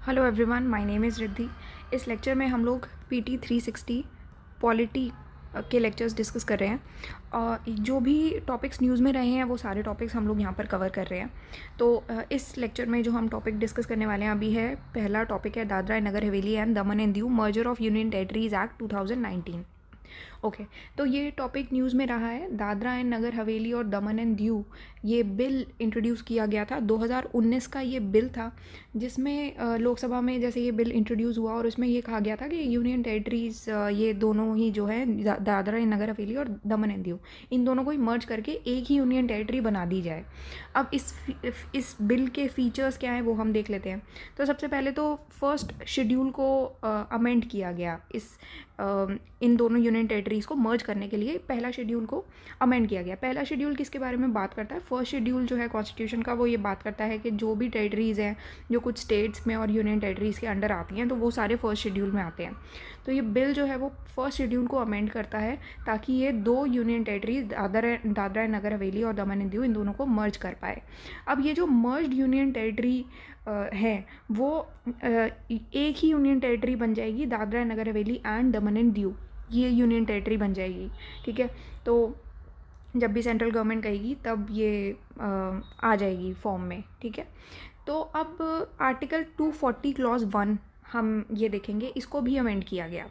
Hello everyone, my name is Riddhi. इस lecture में हम लोग पीटी 360 पॉलिटी के लेक्चर्स डिस्कस कर रहे हैं और जो भी टॉपिक्स न्यूज़ में रहे हैं वो सारे टॉपिक्स हम लोग यहाँ पर कवर कर रहे हैं। तो इस लेक्चर में जो हम टॉपिक डिस्कस करने वाले हैं अभी है, पहला टॉपिक है Dadra and Nagar Haveli and Daman and Diu merger of union territories act 2019। Okay, तो ये टॉपिक न्यूज़ में रहा है। दादरा एंड नगर हवेली और दमन एंड दीव ये बिल इंट्रोड्यूस किया गया था 2019 का। ये बिल था जिसमें लोकसभा में जैसे ये बिल इंट्रोड्यूस हुआ और उसमें ये कहा गया था कि यूनियन टेरिटरीज ये दोनों ही जो है दादरा एंड नगर हवेली और दमन एंड दीव, इन दोनों को ही मर्ज करके एक ही यूनियन टेरिटरी बना दी जाए। अब इस बिल के फीचर्स क्या हैं वो हम देख लेते हैं। तो सबसे पहले तो फर्स्ट शेड्यूल को अमेंड किया गया। इन दोनों यूनियन टेरिटरीज़ को मर्ज करने के लिए पहला शेड्यूल को अमेंड किया गया। पहला शेड्यूल किसके बारे में बात करता है? फर्स्ट शेड्यूल जो है कॉन्स्टिट्यूशन का वो ये बात करता है कि जो भी टेरिटरीज़ हैं जो कुछ स्टेट्स में और यूनियन टेरिटरीज़ के अंडर आती हैं तो वो सारे फर्स्ट शेड्यूल में आते हैं। तो ये बिल जो है वो फर्स्ट शेड्यूल को अमेंड करता है ताकि ये दो union territories Dadra and Nagar Haveli और दमन एंड दीव इन दोनों को मर्ज कर पाए। अब ये जो मर्ज्ड यूनियन टेरिटरी है वो एक ही यूनियन टेरिटरी बन जाएगी, Dadra and Nagar Haveli and Daman and Diu ये यूनियन टेरिटरी बन जाएगी। ठीक है, तो जब भी सेंट्रल गवर्नमेंट कहेगी तब ये आ जाएगी फॉर्म में। ठीक है, तो अब आर्टिकल 240 क्लॉज 1 हम ये देखेंगे, इसको भी अमेंड किया गया।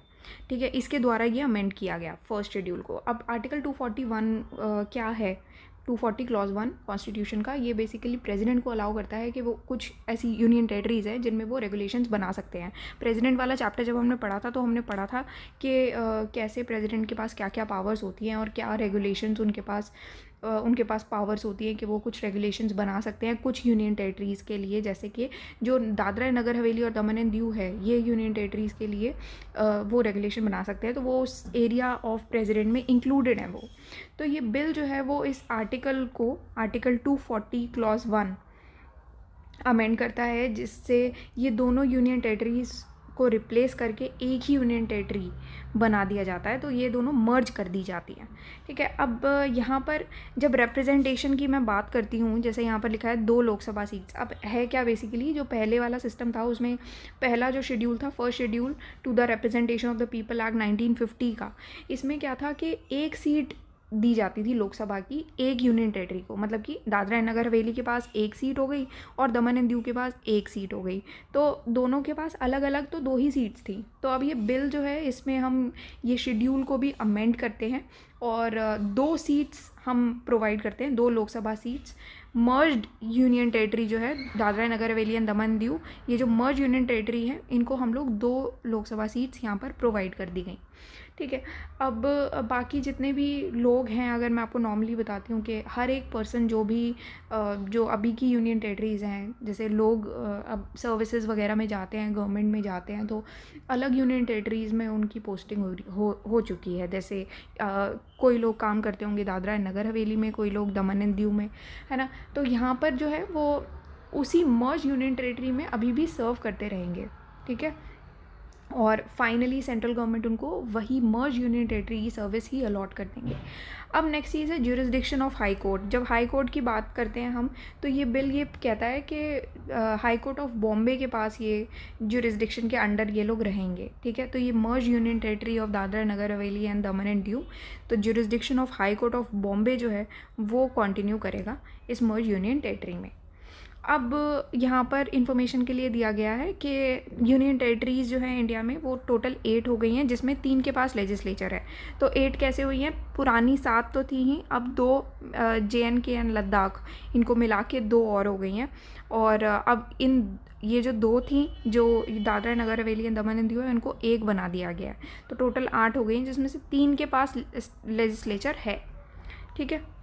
ठीक है, इसके द्वारा ये अमेंड किया गया फर्स्ट शेड्यूल को। अब आर्टिकल 241 क्या है? 240 क्लॉज 1 कॉन्स्टिट्यूशन का ये बेसिकली प्रेसिडेंट को अलाउ करता है कि वो कुछ ऐसी यूनियन टेरिटरीज़ है जिनमें वो रेगुलेशंस बना सकते हैं। प्रेसिडेंट वाला चैप्टर जब हमने पढ़ा था तो हमने पढ़ा था कि कैसे प्रेसिडेंट के पास क्या क्या पावर्स होती हैं और क्या रेगुलेशंस उनके पास पावर्स होती हैं कि वो कुछ रेगुलेशंस बना सकते हैं कुछ यूनियन टेरिटरीज़ के लिए। जैसे कि जो दादरा नगर हवेली और दमन एंड दीव है ये यूनियन टेरिटरीज़ के लिए वो रेगुलेशन बना सकते हैं, तो वो उस एरिया ऑफ प्रेसिडेंट में इंक्लूडेड है वो। तो ये बिल जो है वो इस आर्टिकल को, आर्टिकल 240 क्लॉज 1 अमेंड करता है जिससे ये दोनों यूनियन टेरिटरीज़ को रिप्लेस करके एक ही यूनियन टेरिटरी बना दिया जाता है। तो ये दोनों मर्ज कर दी जाती हैं। ठीक है, अब यहाँ पर जब रिप्रेजेंटेशन की मैं बात करती हूँ, जैसे यहाँ पर लिखा है 2 लोकसभा सीट्स। अब है क्या बेसिकली, जो पहले वाला सिस्टम था उसमें पहला जो शेड्यूल था, first schedule to the representation of the people act 1950 का, इसमें क्या था कि एक सीट दी जाती थी लोकसभा की एक यूनियन टेरिटरी को। मतलब कि दादरा एंड नगर हवेली के पास एक सीट हो गई और दमन एंड दीव के पास एक सीट हो गई, तो दोनों के पास अलग अलग तो 2 ही सीट्स थी। तो अब ये बिल जो है इसमें हम ये शेड्यूल को भी अमेंड करते हैं और 2 सीट्स हम प्रोवाइड करते हैं, 2 Lok Sabha seats. Merged union territory जो है दादरा नगर हवेली एंड दमन दीव, ये जो मर्ज यूनियन टेरिटरी है इनको हम लोग 2 लोकसभा सीट्स यहाँ पर प्रोवाइड कर दी गई। ठीक है, अब बाकी जितने भी लोग हैं, अगर मैं आपको नॉर्मली बताती हूँ कि हर एक पर्सन जो अभी की यूनियन टेरिटरीज़ हैं, जैसे लोग अब सर्विसेज वगैरह में जाते हैं, गवर्नमेंट में जाते हैं, तो अलग यूनियन टेरिटरीज़ में उनकी पोस्टिंग हो चुकी है। जैसे कोई लोग काम करते होंगे दादरा एंड नगर हवेली में, कोई लोग दमन एंड दीव में, है ना। तो यहाँ पर जो है वो उसी मर्ज यूनियन टेरिटरी में अभी भी सर्व करते रहेंगे। ठीक है, और फाइनली सेंट्रल गवर्नमेंट उनको वही मर्ज यूनियन टेरिटरी की सर्विस ही अलॉट कर देंगे। अब नेक्स्ट चीज़ है ज्यूरिसडिक्शन ऑफ हाई कोर्ट। जब हाई कोर्ट की बात करते हैं हम, तो ये बिल ये कहता है कि हाई कोर्ट ऑफ बॉम्बे के पास ये ज्यूरिसडिक्शन के अंडर ये लोग रहेंगे। ठीक है, तो ये मर्ज union territory of Dadra Nagar Haveli and Daman and Diu, तो jurisdiction of high court of Bombay जो है वो कंटिन्यू करेगा इस मर्ज यूनियन टेरिटरी में। अब यहाँ पर इंफॉर्मेशन के लिए दिया गया है कि यूनियन टेरिटरीज़ जो हैं इंडिया में वो टोटल 8 हो गई हैं, जिसमें 3 के पास लेजिस्लेचर है। तो 8 कैसे हुई हैं? पुरानी 7 तो थी ही, अब 2 JNK एंड लद्दाख, इनको मिला के 2 और हो गई हैं। और अब ये जो 2 थी, जो Dadra Nagar Haveli and Daman and Diu है, इनको 1 बना दिया गया है। तो टोटल 8 हो गई हैं, जिसमें से 3 के पास लेजिस्लेचर है। ठीक है,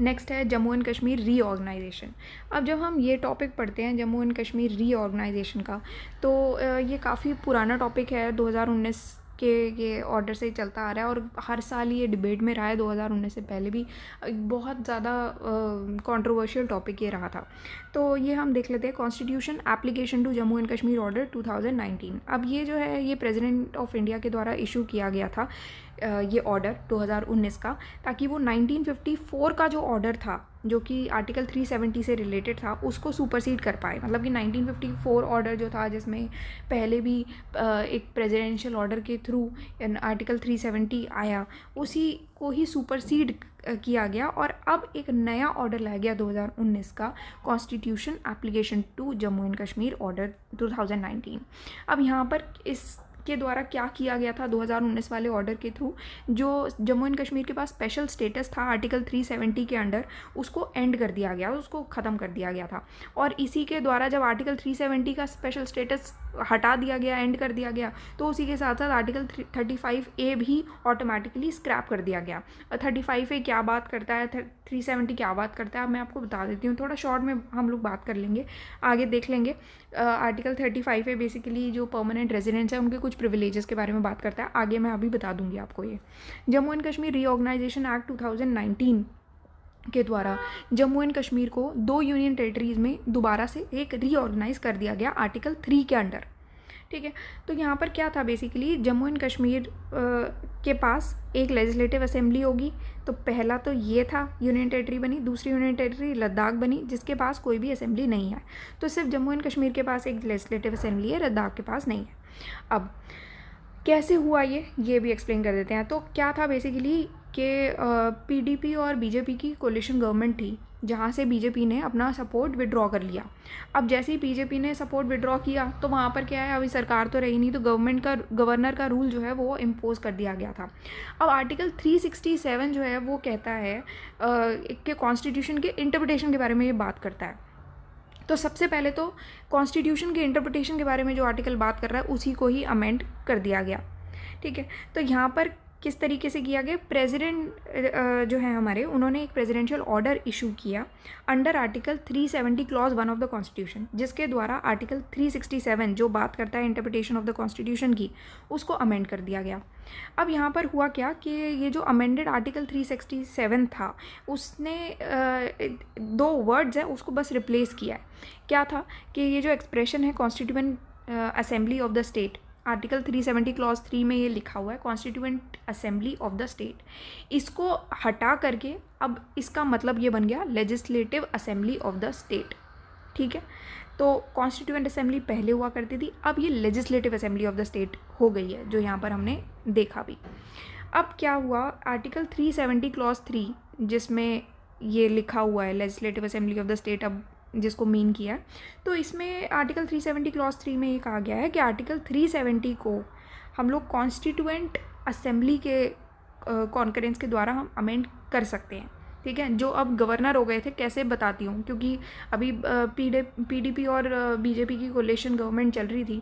नेक्स्ट है जम्मू एंड कश्मीर रीऑर्गेनाइजेशन। अब जब हम ये टॉपिक पढ़ते हैं जम्मू एंड कश्मीर रीऑर्गेनाइजेशन का, तो ये काफ़ी पुराना टॉपिक है, 2019 के ये ऑर्डर से चलता आ रहा है और हर साल ये डिबेट में रहा है। 2019 से पहले भी बहुत ज़्यादा कंट्रोवर्शियल टॉपिक ये रहा था। तो ये हम देख लेते हैं, constitution application to Jammu and Kashmir order 2019। अब ये जो है ये प्रेसिडेंट ऑफ इंडिया के द्वारा इशू किया गया था ये ऑर्डर 2019 का, ताकि वो 1954 का जो ऑर्डर था जो कि आर्टिकल 370 से रिलेटेड था उसको सुपरसीड कर पाए। मतलब कि 1954 ऑर्डर जो था, जिसमें पहले भी एक प्रेसिडेंशियल ऑर्डर के थ्रू आर्टिकल 370 आया, उसी को ही सुपरसीड किया गया और अब एक नया ऑर्डर लाया गया 2019 का, constitution application to Jammu and Kashmir order 2019। अब यहाँ पर इसके द्वारा क्या किया गया था 2019 वाले ऑर्डर के थ्रू, जो जम्मू एंड कश्मीर के पास स्पेशल स्टेटस था आर्टिकल 370 के अंडर, उसको एंड कर दिया गया, उसको ख़त्म कर दिया गया था। और इसी के द्वारा जब आर्टिकल 370 का स्पेशल स्टेटस हटा दिया गया, एंड कर दिया गया, तो उसी के साथ साथ आर्टिकल 35A भी ऑटोमेटिकली स्क्रैप कर दिया गया। 35A क्या बात करता है, 370 क्या बात करता है, अब मैं आपको बता देती हूँ। थोड़ा शॉर्ट में हम लोग बात कर लेंगे, आगे देख लेंगे। आर्टिकल 35A बेसिकली जो परमानेंट रेजिडेंट्स हैं उनके कुछ प्रिविलेजेस के बारे में बात करता है, आगे मैं अभी बता दूंगी आपको। ये Jammu and Kashmir reorganisation act 2019 के द्वारा जम्मू एंड कश्मीर को 2 यूनियन टेरिटरीज़ में दोबारा से एक रीऑर्गेनाइज कर दिया गया आर्टिकल 3 के अंडर। ठीक है, तो यहाँ पर क्या था, बेसिकली जम्मू एंड कश्मीर के पास एक लेजिस्लेटिव असेंबली होगी। तो पहला तो ये था, यूनियन टेरिटरी बनी। दूसरी यूनियन टेरिटरी लद्दाख बनी, जिसके पास कोई भी असेंबली नहीं है। तो सिर्फ जम्मू एंड कश्मीर के पास एक लेजिस्लेटिव असेंबली है, लद्दाख के पास नहीं है। अब कैसे हुआ ये भी एक्सप्लेन कर देते हैं। तो क्या था बेसिकली कि पीडीपी और बीजेपी की कोलिशन गवर्नमेंट थी, जहाँ से बीजेपी ने अपना सपोर्ट विड्रॉ कर लिया। अब जैसे ही बीजेपी ने सपोर्ट विड्रॉ किया तो वहाँ पर क्या है, अभी सरकार तो रही नहीं, तो गवर्नर का रूल जो है वो इम्पोज कर दिया गया था। अब आर्टिकल 367 जो है वो कहता है कि कॉन्स्टिट्यूशन के इंटरप्रिटेशन के बारे में ये बात करता है। तो सबसे पहले तो कॉन्स्टिट्यूशन के इंटरप्रिटेशन के बारे में जो आर्टिकल बात कर रहा है उसी को ही अमेंड कर दिया गया। ठीक है, तो यहाँ पर किस तरीके से किया गया, प्रेसिडेंट जो है हमारे, उन्होंने एक प्रेसिडेंशियल ऑर्डर इशू किया under article 370 clause 1 of the constitution, जिसके द्वारा आर्टिकल 367 जो बात करता है इंटरप्रिटेशन ऑफ द कॉन्स्टिट्यूशन की, उसको अमेंड कर दिया गया। अब यहाँ पर हुआ क्या कि ये जो अमेंडेड आर्टिकल 367 था, उसने 2 वर्ड्स हैं उसको बस रिप्लेस किया है। क्या था कि ये जो एक्सप्रेशन है constituent assembly of the state, article 370 clause 3 में ये लिखा हुआ है constituent assembly of the state, इसको हटा करके अब इसका मतलब ये बन गया legislative assembly of the state. ठीक है, तो कॉन्स्टिट्यूएंट असेंबली पहले हुआ करती थी, अब ये legislative assembly of the state हो गई है, जो यहाँ पर हमने देखा भी। अब क्या हुआ, आर्टिकल 370 क्लॉज 3 जिसमें ये लिखा हुआ है legislative assembly of the state, अब जिसको मीन किया है, तो इसमें आर्टिकल 370 क्लॉज 3 में ये कहा गया है कि आर्टिकल 370 को हम लोग कॉन्स्टिट्यूएंट असेंबली के कॉन्करेंस के द्वारा हम अमेंड कर सकते हैं। ठीक है, जो अब गवर्नर हो गए थे, कैसे बताती हूँ, क्योंकि अभी पीडीपी और बीजेपी की कोलिशन गवर्नमेंट चल रही थी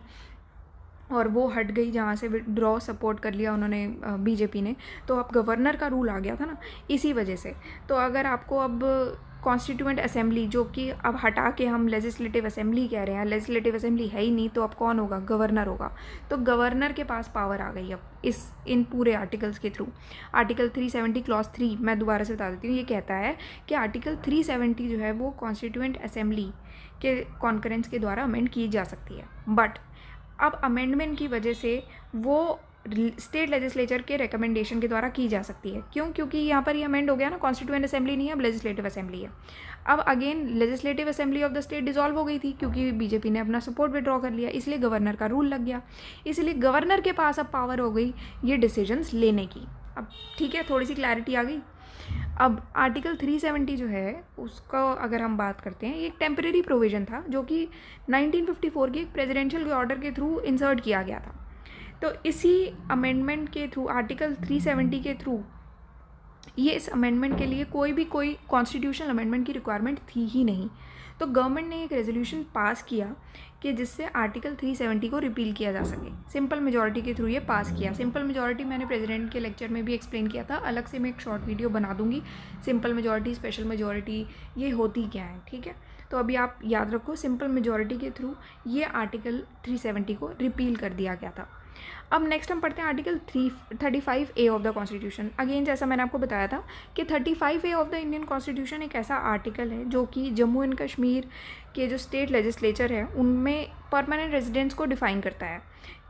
और वो हट गई, जहाँ से विड्रॉ सपोर्ट कर लिया उन्होंने बीजेपी ने, तो अब गवर्नर का रूल आ गया था ना, इसी वजह से। तो अगर आपको अब कॉन्स्टिट्यूएंट असेंबली, जो कि अब हटा के हम लेजिस्लेटिव असेंबली कह रहे हैं, लेजिस्लेटिव असेंबली है ही नहीं, तो अब कौन होगा, गवर्नर होगा। तो गवर्नर के पास पावर आ गई अब इन पूरे आर्टिकल्स के थ्रू। आर्टिकल 370 क्लॉज 3 मैं दोबारा से बता देती हूँ, ये कहता है कि आर्टिकल 370 जो है वो कॉन्स्टिट्यूएंट असेंबली के कॉन्करेंस के द्वारा अमेंड की जा सकती है, बट अब अमेंडमेंट की वजह से वो स्टेट लेजिस्लेचर के रिकमेंडेशन के द्वारा की जा सकती है। क्यों, क्योंकि यहाँ पर ये अमेंड हो गया ना, कॉन्स्टिट्यूएंट असेंबली नहीं है, अब लेजिस्लेटिव असेंबली है। अब again legislative assembly of the state dissolve हो गई थी, क्योंकि बीजेपी ने अपना सपोर्ट विड्रॉ कर लिया, इसलिए गवर्नर का रूल लग गया, इसलिए गवर्नर के पास अब पावर हो गई ये डिसीजंस लेने की। अब ठीक है, थोड़ी सी क्लैरिटी आ गई। अब आर्टिकल 370 जो है उसका अगर हम बात करते हैं, ये एक टेम्परेरी प्रोविज़न था जो कि 1954 के एक प्रेसिडेंशियल ऑर्डर के थ्रू इंसर्ट किया गया था। तो इसी अमेंडमेंट के थ्रू, आर्टिकल 370 के थ्रू, ये इस अमेंडमेंट के लिए कोई कॉन्स्टिट्यूशनल अमेंडमेंट की रिक्वायरमेंट थी ही नहीं। तो गवर्नमेंट ने एक रेजोल्यूशन पास किया कि जिससे आर्टिकल 370 को रिपील किया जा सके, सिंपल मेजॉरिटी के थ्रू ये पास किया। सिंपल मेजॉरिटी मैंने प्रेसिडेंट के लेक्चर में भी एक्सप्लेन किया था, अलग से मैं एक शॉर्ट वीडियो बना दूंगी, सिंपल मेजॉरिटी, स्पेशल मेजॉरिटी ये होती क्या है। ठीक है, तो अभी आप याद रखो, सिंपल मेजॉरिटी के थ्रू ये आर्टिकल 370 को रिपील कर दिया गया था। अब नेक्स्ट हम पढ़ते हैं article 35A of the constitution. Again जैसा मैंने आपको बताया था कि 35A of the Indian constitution एक ऐसा आर्टिकल है जो कि जम्मू एंड कश्मीर के जो स्टेट लेजिस्लेचर है उनमें परमानेंट रेजिडेंट्स को डिफ़ाइन करता है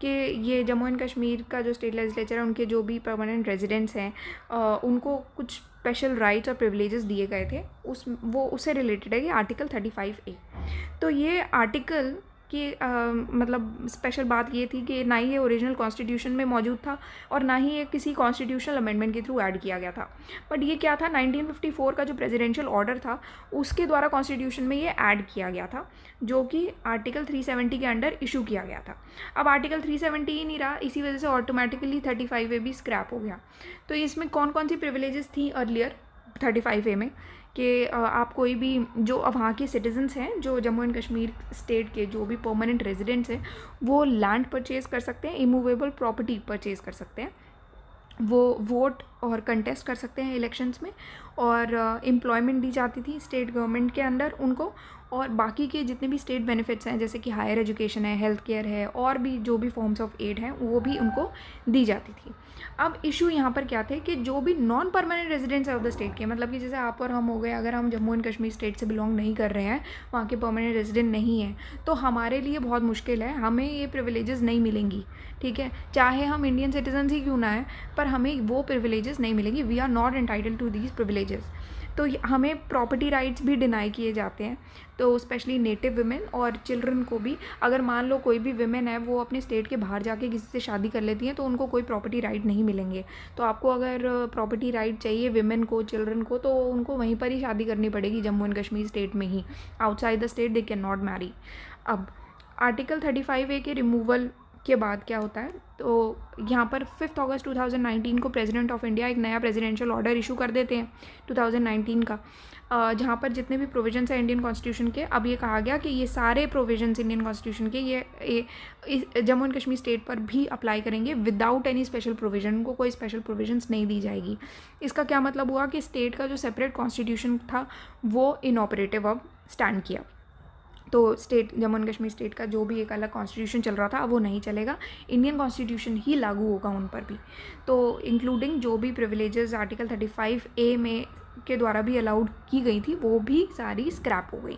कि ये जम्मू एंड कश्मीर का जो स्टेट लेजिस्लेचर है उनके जो भी परमानेंट रेजिडेंट्स हैं उनको कुछ स्पेशल राइट्स और प्रिविलेजेस दिए गए थे उससे रिलेटेड है ये आर्टिकल 35A। तो ये आर्टिकल की मतलब स्पेशल बात ये थी कि ना ही ये ओरिजिनल कॉन्स्टिट्यूशन में मौजूद था और ना ही ये किसी कॉन्स्टिट्यूशनल अमेंडमेंट के थ्रू ऐड किया गया था। बट ये क्या था, 1954 का जो प्रेसिडेंशियल ऑर्डर था उसके द्वारा कॉन्स्टिट्यूशन में ये ऐड किया गया था, जो कि आर्टिकल 370 के अंडर इशू किया गया था। अब आर्टिकल 370 ही नहीं रहा, इसी वजह से ऑटोमेटिकली 35A भी स्क्रैप हो गया। तो इसमें कौन कौन सी प्रिविलेजेस थी अर्लियर 35A में कि आप कोई भी जो वहाँ के सिटीजन्स हैं, जो जम्मू एंड कश्मीर स्टेट के जो भी परमानेंट रेजिडेंट्स हैं, वो लैंड परचेज़ कर सकते हैं, इमूवेबल प्रॉपर्टी परचेज़ कर सकते हैं, वो वोट और कंटेस्ट कर सकते हैं इलेक्शंस में, और एम्प्लॉयमेंट दी जाती थी स्टेट गवर्नमेंट के अंडर उनको, और बाकी के जितने भी स्टेट बेनिफिट्स हैं जैसे कि हायर एजुकेशन है, हेल्थ केयर है, और भी जो भी फॉर्म्स ऑफ एड हैं वो भी उनको दी जाती थी। अब इशू यहाँ पर क्या थे कि जो भी नॉन परमानेंट रेजिडेंट्स है ऑफ द स्टेट के, मतलब कि जैसे आप और हम हो गए, अगर हम जम्मू एंड कश्मीर स्टेट से बिलोंग नहीं कर रहे हैं, वहाँ के परमानेंट रेजिडेंट नहीं हैं, तो हमारे लिए बहुत मुश्किल है, हमें ये प्रिविलेजेस नहीं मिलेंगी। ठीक है, चाहे हम इंडियन सिटीजन ही क्यों ना है, पर हमें वो प्रिविलेजेस नहीं मिलेंगी। We are not entitled to these privileges. तो हमें प्रॉपर्टी राइट्स भी डिनाई किए जाते हैं, तो स्पेशली नेटिव वुमेन और चिल्ड्रन को भी। अगर मान लो कोई भी वुमेन है वो अपने स्टेट के बाहर जाके किसी से शादी कर लेती हैं तो उनको कोई प्रॉपर्टी राइट नहीं मिलेंगे। तो आपको अगर प्रॉपर्टी राइट चाहिए वुमेन को, चिल्ड्रन को, तो उनको वहीं पर ही शादी करनी पड़ेगी, जम्मू एंड कश्मीर स्टेट में ही। Outside the state they can not marry. अब आर्टिकल 35A के रिमूवल के बाद क्या होता है, तो यहाँ पर 5 अगस्त 2019 को प्रेसिडेंट ऑफ इंडिया एक नया प्रेसिडेंशियल ऑर्डर इशू कर देते हैं 2019 का, जहाँ पर जितने भी प्रोविजंस हैं इंडियन कॉन्स्टिट्यूशन के, अब ये कहा गया कि ये सारे प्रोविजंस इंडियन कॉन्स्टिट्यूशन के ये जम्मू एंड कश्मीर स्टेट पर भी अप्लाई करेंगे विदाउट एनी स्पेशल प्रोविजन। उनको कोई स्पेशल प्रोविजंस नहीं दी जाएगी। इसका क्या मतलब हुआ कि स्टेट का जो सेपरेट कॉन्स्टिट्यूशन था वो इनऑपरेटिव अब स्टैंड किया। तो state Jammu and Kashmir state का जो भी एक अलग कॉन्स्टिट्यूशन चल रहा था वो नहीं चलेगा, इंडियन कॉन्स्टिट्यूशन ही लागू होगा उन पर भी। तो इंक्लूडिंग जो भी प्रिविलेजेस आर्टिकल 35A में के द्वारा भी अलाउड की गई थी वो भी सारी स्क्रैप हो गई।